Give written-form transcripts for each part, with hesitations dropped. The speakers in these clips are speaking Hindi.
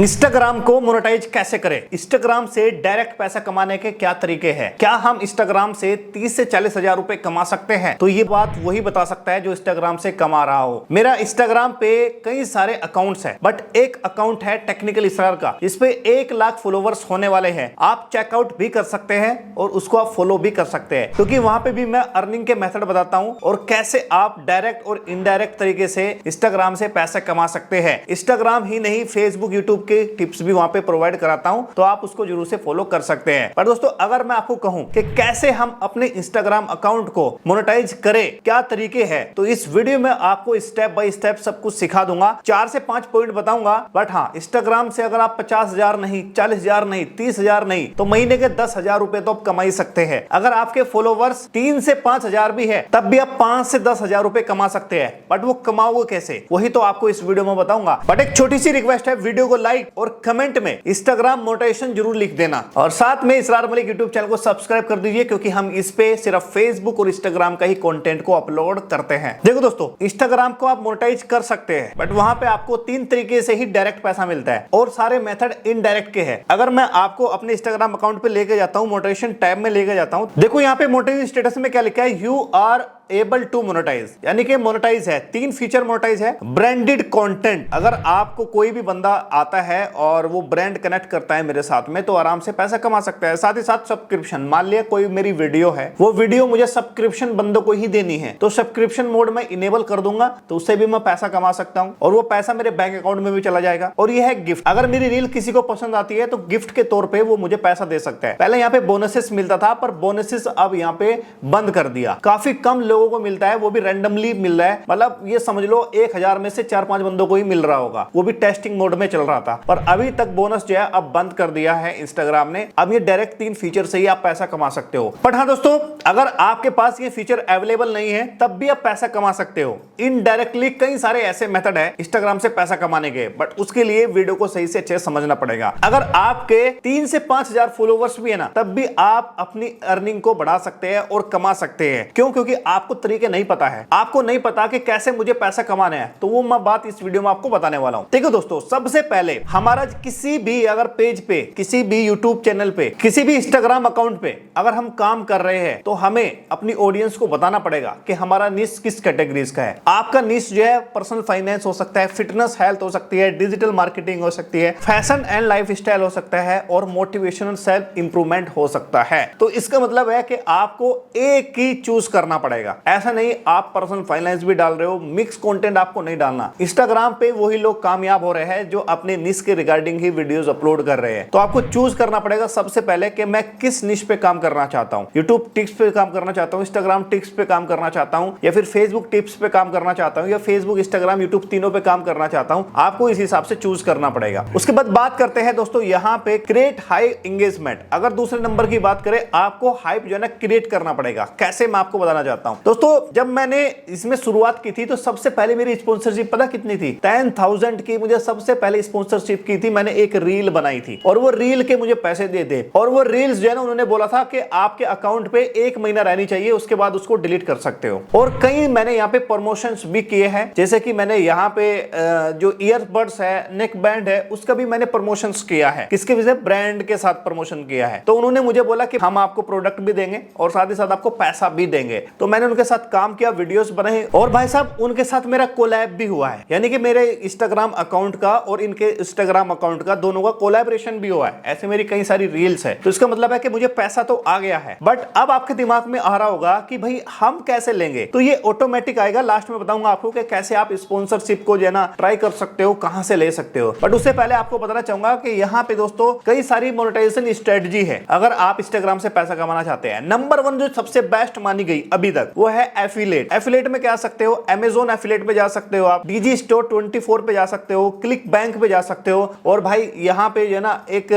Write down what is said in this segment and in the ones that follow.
इंस्टाग्राम को मोनेटाइज कैसे करें, इंस्टाग्राम से डायरेक्ट पैसा कमाने के क्या तरीके हैं, क्या हम इंस्टाग्राम से 30 से 40 हजार रुपए कमा सकते हैं। तो ये बात वही बता सकता है जो इंस्टाग्राम से कमा रहा हो। मेरा इंस्टाग्राम पे कई सारे अकाउंट्स हैं, बट एक अकाउंट है टेक्निकल इसरार का, जिसपे 1 लाख फॉलोवर्स होने वाले हैं। आप चेकआउट भी कर सकते हैं और उसको आप फॉलो भी कर सकते हैं, क्योंकि वहां पे भी मैं अर्निंग के मेथड बताता हूं और कैसे आप डायरेक्ट और इनडायरेक्ट तरीके से इंस्टाग्राम से पैसा कमा सकते हैं। इंस्टाग्राम ही नहीं, फेसबुक, यूट्यूब के टिप्स भी वहां पे प्रोवाइड कराता हूं, तो आप उसको जरूर से फॉलो कर सकते हैं। पर दोस्तों, अगर मैं आपको कहूं कि कैसे हम अपने इंस्टाग्राम अकाउंट को मोनेटाइज करें, क्या तरीके हैं, तो इस वीडियो में आपको स्टेप बाय स्टेप सब कुछ सिखा दूंगा। 4 से 5 पॉइंट बताऊंगा। बट हाँ, इंस्टाग्राम से अगर आप 50,000 नहीं, 40,000 नहीं, 30,000 नहीं, तो महीने के 10,000 रुपए तो आप कमा ही सकते हैं। अगर आपके फॉलोवर्स 3 से 5,000 भी है, तब भी आप 5 से 10,000 रुपए कमा सकते हैं। बट वो कमाओगे कैसे, वही तो आपको इस वीडियो में बताऊंगा। बट एक छोटी सी रिक्वेस्ट है, वीडियो को लाइक और कमेंट में इंस्टाग्राम मोनेटाइजेशन जरूर लिख देना, और साथ में इसरार मलिक यूट्यूब चैनल को सब्सक्राइब कर दीजिए, क्योंकि हम इस पे सिर्फ फेसबुक और इंस्टाग्राम का ही कंटेंट को अपलोड करते हैं। देखो दोस्तों, इंस्टाग्राम को आप मोनेटाइज कर सकते हैं, बट वहां पे आपको 3 तरीके से ही डायरेक्ट पैसा मिलता है और सारे मेथड इनडायरेक्ट के हैं। अगर मैं आपको अपने इंस्टाग्राम अकाउंट पे लेके जाता हूं, मोनेटाइजेशन टैब में लेके जाता हूं, देखो यहाँ पे मोनेटाइजेशन स्टेटस में क्या लिखा है, you are able to monetize, यानी कि मोनेटाइज है। 3 फीचर मोनेटाइज है। ब्रांडेड कंटेंट, अगर आपको कोई भी बंदा आता है और वो ब्रांड कनेक्ट करता है मेरे साथ में, तो आराम से पैसा कमा सकता है। साथ ही साथ सब्सक्रिप्शन, मान लिया कोई मेरी वीडियो है, वो वीडियो मुझे सब्सक्रिप्शन बंदों को ही देनी है, तो सब्सक्रिप्शन मोड में इनेबल कर दूंगा, तो उससे भी मैं पैसा कमा सकता हूं, और वो पैसा मेरे बैंक अकाउंट में भी चला जाएगा। और ये है गिफ्ट, अगर मेरी रील किसी को पसंद आती है तो गिफ्ट के तौर पर वो मुझे पैसा दे सकता है। पहले यहाँ पे बोनसेस मिलता था, पर बोनसेस अब यहाँ पे बंद कर दिया। काफी कम लोगों को मिलता है, वो भी रैंडमली मिल रहा है। मतलब ये समझ लो 1000 में से 4-5 बंदों को ही मिल रहा होगा, वो भी टेस्टिंग मोड में चल रहा था। पर अभी तक बोनस जो है अब बंद कर दिया है इंस्टाग्राम ने। अब ये डायरेक्ट 3 फीचर से ही आप पैसा कमा सकते हो। बट हाँ दोस्तों, अगर आपके पास ये फीचर अवेलेबल नहीं है, तब भी आप पैसा कमा सकते हो इनडायरेक्टली। कई सारे ऐसे मेथड है इंस्टाग्राम से पैसा कमाने के, बट उसके लिए वीडियो को सही से अच्छे से समझना पड़ेगा। अगर आपके 3 से 5,000 फॉलोवर्स भी है ना, तब भी आप अपनी अर्निंग को बढ़ा सकते हैं और कमा सकते हैं। क्यों? क्योंकि आपको तरीके नहीं पता है, आपको नहीं पता कि कैसे मुझे पैसा कमाना है, तो वो मैं बात इस वीडियो में आपको बताने वाला हूं। देखो दोस्तों, सबसे पहले हमारा किसी भी अगर पेज पे, किसी भी यूट्यूब चैनल पे, किसी भी इंस्टाग्राम अकाउंट पे अगर हम काम कर रहे हैं, तो हमें अपनी ऑडियंस को बताना पड़ेगा कि हमारा निश किस कैटेगरीज का है। आपका निश जो है पर्सनल फाइनेंस हो सकता है, फिटनेस हेल्थ हो सकती है, डिजिटल मार्केटिंग हो सकती है, फैशन एंड लाइफ स्टाइल हो सकता है, और मोटिवेशनल सेल्फ इंप्रूवमेंट हो सकता है। तो इसका मतलब है कि आपको एक ही चूज करना पड़ेगा। ऐसा नहीं आप पर्सनल फाइनेंस भी डाल रहे हो, मिक्स कंटेंट आपको नहीं डालना। इंस्टाग्राम पे वही लोग कामयाब हो रहे हैं जो अपने निश के रिगार्डिंग ही वीडियोस अपलोड कर रहे हैं। तो आपको चूज करना पड़ेगा सबसे पहले कि मैं किस निश पे काम करना चाहता हूं। यूट्यूब टिप्स पे काम करना चाहता हूं, इंस्टाग्राम टिप्स पे काम करना चाहता हूं, या फिर फेसबुक टिप्स पे काम करना चाहता हूं, या फेसबुक, इंस्टाग्राम, यूट्यूब तीनों पे काम करना चाहता हूं। आपको इस हिसाब से चूज करना पड़ेगा। उसके बाद बात करते हैं दोस्तों यहाँ पे क्रिएट हाई एंगेजमेंट। अगर दूसरे नंबर की बात करें, आपको हाइप जो है ना क्रिएट करना पड़ेगा। कैसे, मैं आपको बताना चाहता हूं। दोस्तों, जब मैंने इसमें शुरुआत की थी, तो सबसे पहले मेरी स्पॉन्सरशिप पता कितनी थी? 10,000 की मुझे सबसे पहले स्पॉन्सरशिप की थी। मैंने एक रील बनाई थी, और वो रील के मुझे पैसे दे दे, और वो रील्स जो है ना, उन्होंने बोला था कि आपके अकाउंट पे 1 महीना रहनी चाहिए, उसके बाद उसको डिलीट कर सकते हो। और कई मैंने यहाँ पे प्रमोशंस भी किए हैं, जैसे कि मैंने यहाँ पे जो ईयरबड्स है, नेक बैंड है, उसका भी मैंने प्रमोशंस किया है। किसके वजह? ब्रांड के साथ प्रमोशन किया है। तो उन्होंने मुझे बोला कि हम आपको प्रोडक्ट भी देंगे और साथ ही साथ आपको पैसा भी देंगे। तो मैंने उनके साथ काम किया, वीडियोस बनाए, और भाई साहब उनके साथ मेरा कोलैब भी हुआ है। यानी कि मेरे इंस्टाग्राम अकाउंट का और इनके इंस्टाग्राम अकाउंट का, दोनों का कोलैबोरेशन भी हुआ है। ऐसे मेरी कई सारी रील्स है। तो इसका मतलब है कि मुझे पैसा तो आ गया है। बट अब आपके दिमाग में आ रहा होगा कि भाई हम कैसे लेंगे? तो ये ऑटोमेटिक आएगा। लास्ट में बताऊंगा आपको कि कैसे आप स्पॉन्सरशिप को जो है ना ट्राई कर सकते हो, कहां से ले सकते हो। बट उससे पहले आपको बताना चाहूंगा कि यहाँ पे दोस्तों कई सारी मोनेटाइजेशन स्ट्रेटजी है। अगर आप इंस्टाग्राम से पैसा कमाना चाहते हैं, नंबर 1 जो सबसे बेस्ट मानी गई अभी तक, वो है एफिलिएट। एफिलिएट में क्या सकते हो? अमेज़न एफिलिएट पे जा सकते हो, आप डीजी स्टोर 24 पे जा सकते हो, क्लिक बैंक पे जा सकते हो, और भाई यहाँ पे जो है ना एक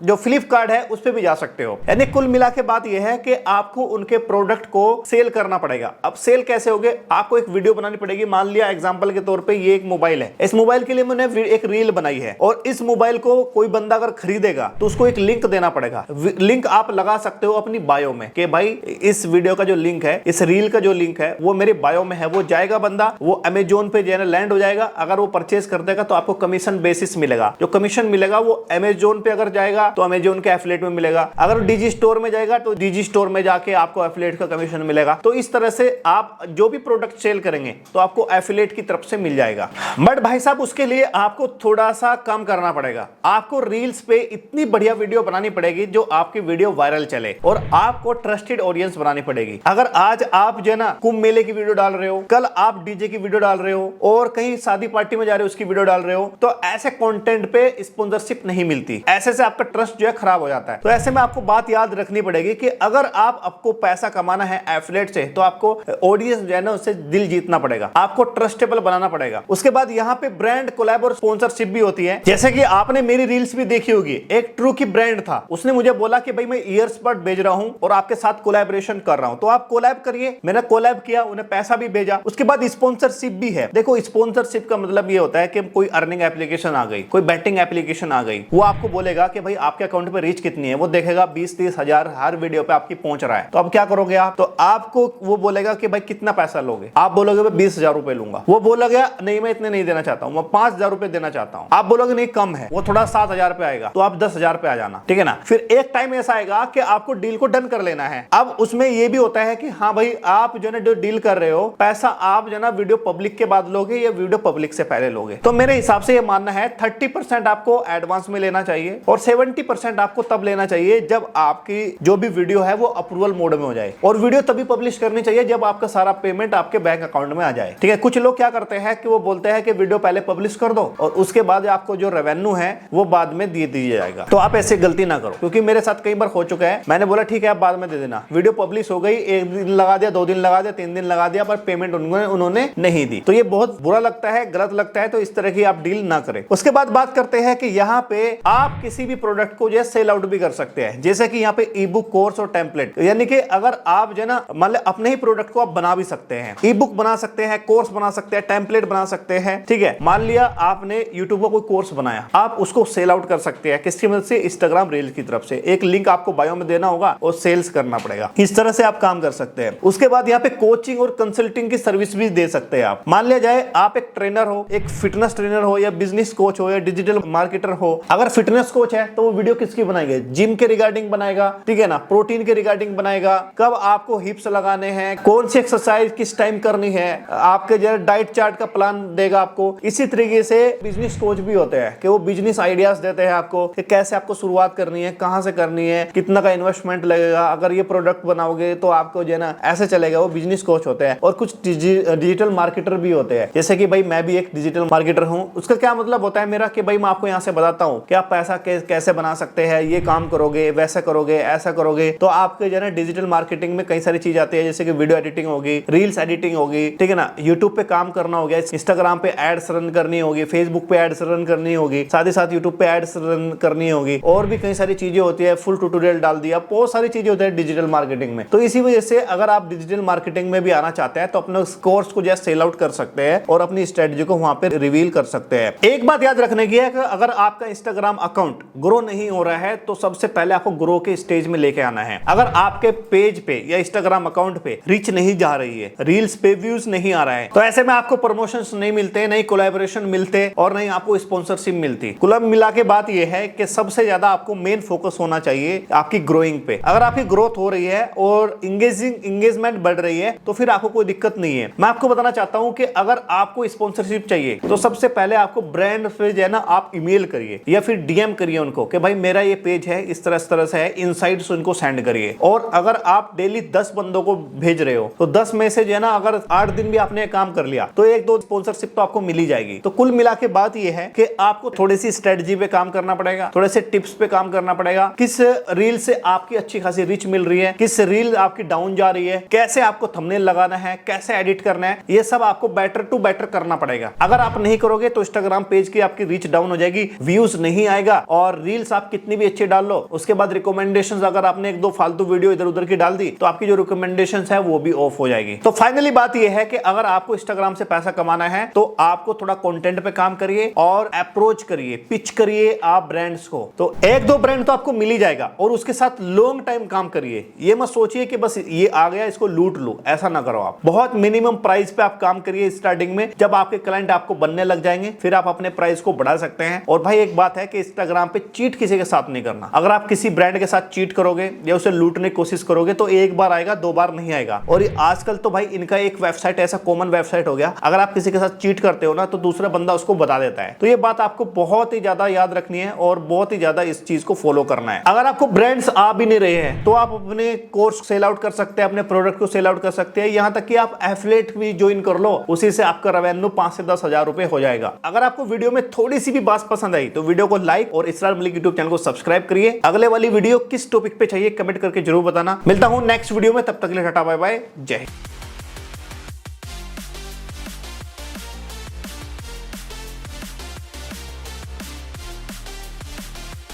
जो फ्लिपकार्ट है उस पे भी जा सकते हो। यानी कुल मिला के बात यह है कि आपको आपको उनके प्रोडक्ट को सेल करना पड़ेगा। अब सेल कैसे होगे, आपको एक वीडियो बनानी पड़ेगी। मान लिया एग्जांपल के तौर पे ये एक मोबाइल है, इस मोबाइल के लिए मैंने एक रील बनाई है और इस मोबाइल को कोई बंदा अगर खरीदेगा तो उसको एक लिंक देना पड़ेगा। लिंक आप लगा सकते हो अपनी बायो में कि भाई इस वीडियो का जो लिंक है, इस रील का जो लिंक है वो मेरे बायो में है। वो जाएगा बंदा, वो अमेजोन पे जो लैंड हो जाएगा। अगर वो परचेज कर देगा तो आपको कमीशन बेसिस मिलेगा। जो कमीशन मिलेगा वो अमेजोन पे अगर जाएगा तो अमेजोन के एफिलिएट में मिलेगा। अगर डिजी स्टोर में जाएगा तो डिजी स्टोर में जाके आपको एफिलिएट का कमीशन मिलेगा। तो इस तरह से आप जो भी प्रोडक्ट सेल करेंगे तो आपको एफिलिएट की तरफ से मिल जाएगा। बट भाई साहब उसके लिए आपको थोड़ा सा कम करना पड़ेगा। आपको रील्स पे इतनी बढ़िया वीडियो बनानी पड़ेगी जो आपकी वीडियो वायरल चले और आपको ट्रस्टेड ऑडियंस बनानी पड़ेगी। अगर आज आप जो है ना कुंभ मेले की वीडियो डाल रहे हो, कल आप डीजे की वीडियो डाल रहे हो और कहीं शादी पार्टी में जा रहे हो उसकी वीडियो डाल रहे हो, तो ऐसे कंटेंट पे स्पॉन्सरशिप नहीं मिलती। ऐसे से आपका ट्रस्ट जो है खराब हो जाता है। तो ऐसे में आपको बात याद रखनी पड़ेगी कि अगर आपको पैसा कमाना है एफिलिएट से तो आपको ऑडियंस जो है ना उससे दिल जीतना पड़ेगा, आपको ट्रस्टेबल बनाना पड़ेगा। उसके बाद यहाँ पे ब्रांड कोलैब और स्पॉन्सरशिप भी होती है। जैसे कि आपने मेरी रील्स भी देखी होगी, एक ट्रू की ब्रांड था, उसने मुझे बोला कि भाई मैं ईयर्स बड भेज रहा हूं और आपके साथ कोलैबोरेशन कर रहा हूं, तो आप कोलैब करिए। मैंने कोलैब किया, उन्हें पैसा भी भेजा। उसके बाद स्पॉन्सरशिप भी है। देखो स्पॉन्सरशिप का मतलब ये होता है कि कोई अर्निंग एप्लीकेशन आ गई, कोई बैटिंग एप्लीकेशन आ गई, वो आपको बोलेगा कि भाई आपके अकाउंट पे रीच कितनी है, वो देखेगा 20-30 हजार हर वीडियो पे आपकी पहुंच रहा है। तो अब क्या करोगे आप, तो आपको वो बोलेगा कि भाई कितना पैसा लोगे, आप बोलोगे मैं 20,000 रुपए लूंगा। वो बोलोगे नहीं मैं इतने नहीं देना चाहता हूं, मैं 5,000 रुपए देना चाहता हूं। आप बोलोगे नहीं कम है, वो थोड़ा 7,000 पे आएगा, तो आप 10,000 पे आ जाना, ठीक है ना। फिर एक टाइम ऐसा आएगा कि आपको डील को डन कर लेना है। अब उसमें ये भी होता है कि हाँ भाई आप जो है जो डील कर रहे हो, पैसा आप जो है ना वीडियो पब्लिक के बाद लोगे या वीडियो पब्लिक से पहले लोगे। तो मेरे हिसाब से ये मानना है 30% आपको एडवांस में लेना चाहिए और 70% आपको तब लेना चाहिए जब आपकी जो भी वीडियो है वो अप्रूवल मोड में हो जाए। और वीडियो तभी पब्लिश करनी चाहिए जब आपका सारा पेमेंट आपके बैंक अकाउंट में आ जाए, ठीक है। कुछ लोग क्या करते हैं कि वो बोलते हैं कि वीडियो पहले पब्लिश कर दो और उसके बाद आपको जो रेवेन्यू है वो बाद में दे दिया जाएगा। तो आप ऐसे गलती ना करो, क्योंकि मेरे साथ कई बार हो चुका है। मैंने बोला ठीक है आप बाद में दे देना, वीडियो पब्लिश हो गई, 1 दिन लगा दिया, 2 दिन लगा दिया, 3 दिन लगा दिया, पर पेमेंट उन्होंने नहीं दी। तो ये बहुत बुरा लगता है, गलत लगता है। तो इस तरह की आप डील ना करें। उसके बाद बात करते हैं कि यहाँ पे आप किसी भी प्रोडक्ट को जो है सेल आउट भी कर सकते हैं। जैसे कि यहाँ पे ई बुक, कोर्स और टेम्पलेट, यानी कि अगर आप जो है ना मतलब अपने ही प्रोडक्ट को आप बना भी सकते हैं, ई बुक बना सकते हैं, कोर्स बना सकते हैं, टेम्पलेट बना सकते हैं, ठीक है। मान लिया आपने यूट्यूब पर कोई कोर्स बनाया, आप उसको सेल आउट कर सकते हैं। किसकी मदद से, इंस्टाग्राम रील की तरफ से। एक लिंक आपको बायो में देना होगा और सेल्स करना पड़ेगा। इस तरह से आप काम कर सकते हैं। उसके बाद यहाँ पे कोचिंग और कंसल्टिंग की सर्विस भी दे सकते हैं आप। मान लिया जाए आप एक ट्रेनर हो, एक फिटनेस ट्रेनर हो या बिजनेस कोच हो या डिजिटल मार्केटर हो। अगर फिटनेस कोच है तो वो वीडियो किसकी बनाएगा, जिम के रिगार्डिंग बनाएगा, ठीक है ना, प्रोटीन के रिगार्डिंग बनाएगा, कब आपको हिप्स लगाने हैं, कौन सी एक्सरसाइज किस टाइम करनी है, आपके जो डाइट चार्ट का प्लान देगा आपको। इसी तरीके से बिजनेस कोच भी होते हैं कि वो बिजनेस आइडियाज देते हैं आपको कि कैसे आपको शुरुआत करनी है, कहां से करनी है, कितना का इन्वेस्टमेंट लगेगा, अगर ये प्रोडक्ट बनाओगे तो आपको जो है ना ऐसे चलेगा। वो बिजनेस कोच होते हैं। और कुछ डिजिटल मार्केटर भी होते हैं, जैसे कि भाई मैं भी एक डिजिटल मार्केटर हूं। उसका क्या मतलब होता है मेरा कि भाई मैं आपको यहां से बताता हूं कि आप पैसा कैसे बना सकते हैं, ये काम करोगे, वैसे करोगे, ऐसा करोगे तो आपके जो है ना डिजिटल मार्केटिंग में कई सारी चीज आती है। जैसे कि वीडियो एडिटिंग होगी, रील्स एडिटिंग होगी, ठीक है ना, यूट्यूब पे काम करना हो गया, इंस्टाग्राम पे एड्स रन करनी होगी, फेसबुक पे एड्स रन करनी होगी, साथ ही साथ यूट्यूब पे एड्स रन करनी होगी, और भी कई सारी चीजें होती है। फुल ट्यूटोरियल डाल दिया, बहुत सारी चीजें होती है डिजिटल मार्केटिंग में। तो इसी वजह से अगर आप डिजिटल मार्केटिंग में भी आना चाहते हैं तो अपने कोर्स को जैसे सेल आउट कर सकते हैं और अपनी स्ट्रेटजी को वहां पे रिवील कर सकते हैं। एक बात याद रखने की है कि अगर आपका इंस्टाग्राम अकाउंट ग्रो नहीं हो रहा है तो सबसे पहले आपको ग्रो के स्टेज में लेके आना है। अगर आपके पेज पे या इंस्टाग्राम अकाउंट पे रीच नहीं जा रही है, रील्स पे व्यूज नहीं आ रहा है, तो ऐसे में आपको प्रमोशंस नहीं मिलते, नहीं कोलैबोरेशन मिलते और नहीं आपको स्पॉन्सरशिप मिलती। कुल मिला के बात यह है कि सबसे ज्यादा आपको मेन फोकस होना चाहिए आपकी ग्रोइंग पे। अगर आपकी ग्रोथ हो रही है और इंगेजमेंट बढ़ रही है तो फिर आपको कोई दिक्कत नहीं है। मैं आपको बताना चाहता हूं कि अगर आपको स्पॉन्सरशिप चाहिए तो सबसे पहले आपको ब्रांड पे जो है ना आप ईमेल करिए या फिर डीएम करिए उनको कि भाई मेरा ये पेज है, इस तरह से है, इनसाइट्स उनको सेंड करिए। और अगर आप डेली 10 बंदों को भेज रहे हो तो 10 में से जो है ना अगर 8 दिन भी आपने काम कर लिया तो 1-2 स्पॉन्सरशिप तो आपको मिल ही जाएगी। तो कुल मिला के बात ये है कि आपको थोड़ी सी स्ट्रेटजी पे काम करना पड़ेगा, थोड़े से टिप्स पे काम करना पड़ेगा। किस रील से आपकी अच्छी खासी रीच मिल रही है, किस रील आपकी डाउन जा रही है, कैसे आपको थंबनेल लगाना है, कैसे एडिट करना है, ये सब आपको बेटर टू बेटर करना पड़ेगा। अगर आप नहीं करोगे तो इंस्टाग्राम पेज की आपकी रीच डाउन हो जाएगी, व्यूज नहीं आएगा और रील्स आप कितनी भी अच्छी डाल लो, उसके बाद रिकमेंडेशंस अगर आपने 1-2 फालतू वीडियो इधर इधर उधर की डाल दी तो आपकी जो रिकमेंडेशंस है वो भी ऑफ हो जाएगी। तो फाइनली बात ये है कि अगर आपको इंस्टाग्राम से पैसा कमाना है तो आपको थोड़ा कंटेंट पे काम करिए और अप्रोच करिए, पिच करिए आप ब्रांड्स को। तो एक दो ब्रांड तो आपको मिल ही जाएगा और उसके साथ लॉन्ग टाइम काम करिए। ये मत सोचिए कि बस ये आ गया इसको लूट लो, ऐसा ना करो। आप बहुत मिनिमम प्राइस पे आप काम करिए स्टार्टिंग में। जब आपके क्लाइंट आपको बनने लग जाएंगे फिर आप अपने प्राइस को बढ़ा सकते हैं। और भाई एक बात है कि इंस्टाग्राम पे चीट किसी के साथ नहीं करना। अगर आप किसी ब्रांड के साथ चीट करोगे या उसे लूटने की कोशिश करोगे तो एक बार आएगा, दो बार नहीं आएगा। और ये आजकल तो भाई इनका एक वेबसाइट ऐसा कॉमन वेबसाइट हो गया, अगर आप किसी के साथ चीट करते हो ना तो दूसरा बंदा उसको बता देता है। तो ये बात आपको बहुत ही ज्यादा याद रखनी है और बहुत ही ज्यादा इस चीज को फॉलो करना है। अगर आपको ब्रांड्स आ भी नहीं रहे हैं तो आप अपने कोर्स सेल आउट कर सकते हैं, अपने प्रोडक्ट को सेल आउट कर सकते हैं। यहां तक कि आप एफिलिएट भी ज्वाइन कर लो, उसी से आपका रेवेन्यू 5 से 10 हजार रुपए हो जाएगा। अगर आपको वीडियो में थोड़ी सी भी बात पसंद आई तो वीडियो को लाइक और इसरार मलिक यूट्यूब चैनल को सब्सक्राइब करिए। अगले वाली वीडियो किस टॉपिक पे चाहिए कमेंट करके जरूर बताना। मिलता हूं नेक्स्ट वीडियो में, तब तक के लिए टाटा बाय बाय, जय हिंद।